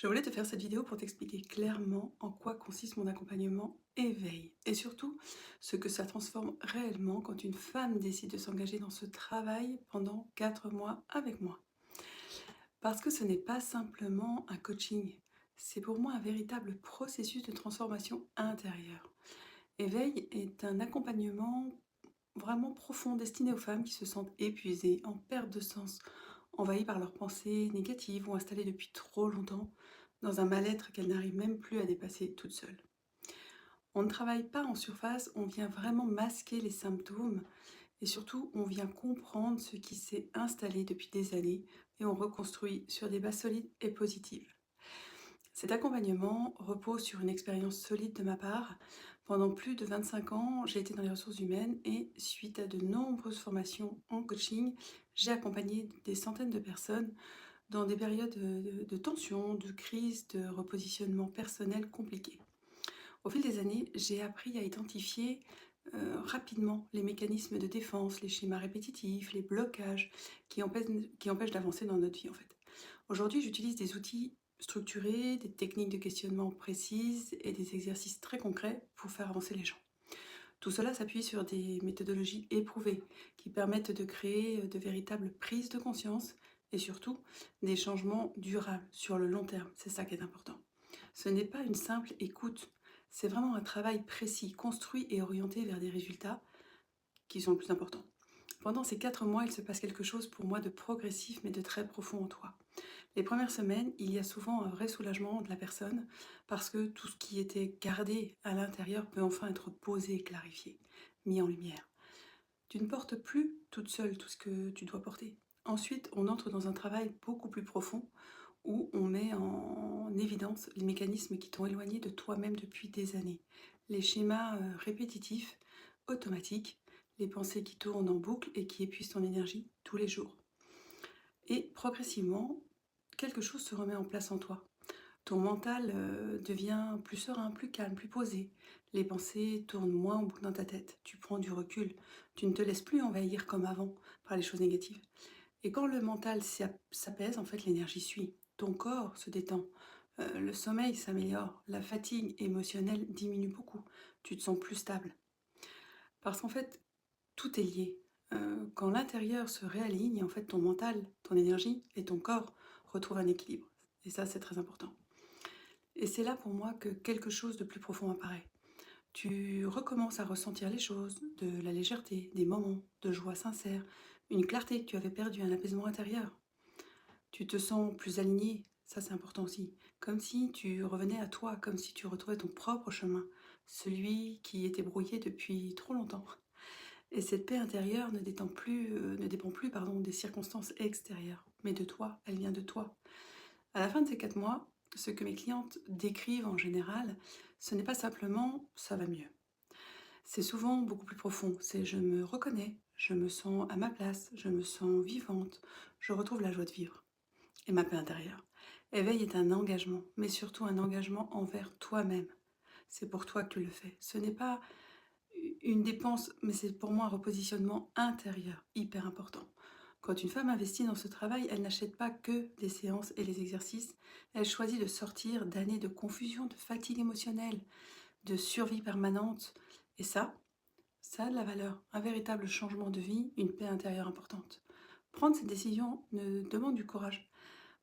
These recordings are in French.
Je voulais te faire cette vidéo pour t'expliquer clairement en quoi consiste mon accompagnement éveil et surtout ce que ça transforme réellement quand une femme décide de s'engager dans ce travail pendant 4 mois avec moi. Parce que ce n'est pas simplement un coaching, c'est pour moi un véritable processus de transformation intérieure. Éveil est un accompagnement vraiment profond destiné aux femmes qui se sentent épuisées, en perte de sens, envahies par leurs pensées négatives ou installées depuis trop longtemps dans un mal-être qu'elles n'arrivent même plus à dépasser toutes seules. On ne travaille pas en surface, on vient vraiment masquer les symptômes et surtout on vient comprendre ce qui s'est installé depuis des années et on reconstruit sur des bases solides et positives. Cet accompagnement repose sur une expérience solide de ma part. Pendant plus de 25 ans, j'ai été dans les ressources humaines et suite à de nombreuses formations en coaching, j'ai accompagné des centaines de personnes dans des périodes de tension, de crise, de repositionnement personnel compliqué. Au fil des années, j'ai appris à identifier rapidement les mécanismes de défense, les schémas répétitifs, les blocages qui empêchent d'avancer dans notre vie en fait. Aujourd'hui, j'utilise des outils structurés, des techniques de questionnement précises et des exercices très concrets pour faire avancer les gens. Tout cela s'appuie sur des méthodologies éprouvées qui permettent de créer de véritables prises de conscience et surtout des changements durables sur le long terme. C'est ça qui est important. Ce n'est pas une simple écoute, c'est vraiment un travail précis, construit et orienté vers des résultats qui sont le plus importants. Pendant ces 4 mois, il se passe quelque chose pour moi de progressif mais de très profond en toi. Les premières semaines, il y a souvent un vrai soulagement de la personne parce que tout ce qui était gardé à l'intérieur peut enfin être posé et clarifié, mis en lumière. Tu ne portes plus toute seule tout ce que tu dois porter. Ensuite, on entre dans un travail beaucoup plus profond où on met en évidence les mécanismes qui t'ont éloigné de toi-même depuis des années. Les schémas répétitifs, automatiques, les pensées qui tournent en boucle et qui épuisent ton énergie tous les jours. Et progressivement, quelque chose se remet en place en toi. Ton mental devient plus serein, plus calme, plus posé. Les pensées tournent moins en boucle dans ta tête. Tu prends du recul. Tu ne te laisses plus envahir comme avant par les choses négatives. Et quand le mental s'apaise, en fait, l'énergie suit. Ton corps se détend. Le sommeil s'améliore. La fatigue émotionnelle diminue beaucoup. Tu te sens plus stable. Parce qu'en fait, tout est lié. Quand l'intérieur se réaligne, en fait, ton mental, ton énergie et ton corps retrouvent un équilibre. Et ça, c'est très important. Et c'est là pour moi que quelque chose de plus profond apparaît. Tu recommences à ressentir les choses, de la légèreté, des moments de joie sincère, une clarté que tu avais perdue, un apaisement intérieur. Tu te sens plus aligné, ça c'est important aussi, comme si tu revenais à toi, comme si tu retrouvais ton propre chemin, celui qui était brouillé depuis trop longtemps. Et cette paix intérieure ne dépend plus des circonstances extérieures, mais de toi, elle vient de toi. À la fin de ces 4 mois, ce que mes clientes décrivent en général, ce n'est pas simplement ça va mieux. C'est souvent beaucoup plus profond. C'est je me reconnais, je me sens à ma place, je me sens vivante, je retrouve la joie de vivre et ma paix intérieure. Éveil est un engagement, mais surtout un engagement envers toi-même. C'est pour toi que tu le fais. Ce n'est pas une dépense, mais c'est pour moi un repositionnement intérieur hyper important. Quand une femme investit dans ce travail, elle n'achète pas que des séances et les exercices, elle choisit de sortir d'années de confusion, de fatigue émotionnelle, de survie permanente. Et ça a de la valeur, un véritable changement de vie, une paix intérieure importante. Prendre cette décision demande du courage,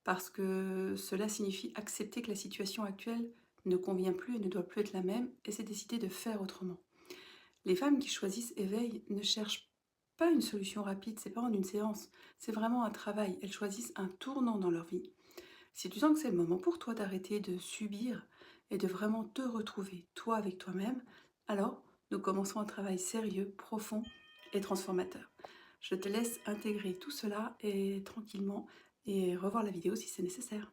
parce que cela signifie accepter que la situation actuelle ne convient plus et ne doit plus être la même, et c'est décider de faire autrement. Les femmes qui choisissent éveil ne cherchent pas une solution rapide, c'est pas en une séance, c'est vraiment un travail. Elles choisissent un tournant dans leur vie. Si tu sens que c'est le moment pour toi d'arrêter de subir et de vraiment te retrouver, toi avec toi-même, alors nous commençons un travail sérieux, profond et transformateur. Je te laisse intégrer tout cela et tranquillement et revoir la vidéo si c'est nécessaire.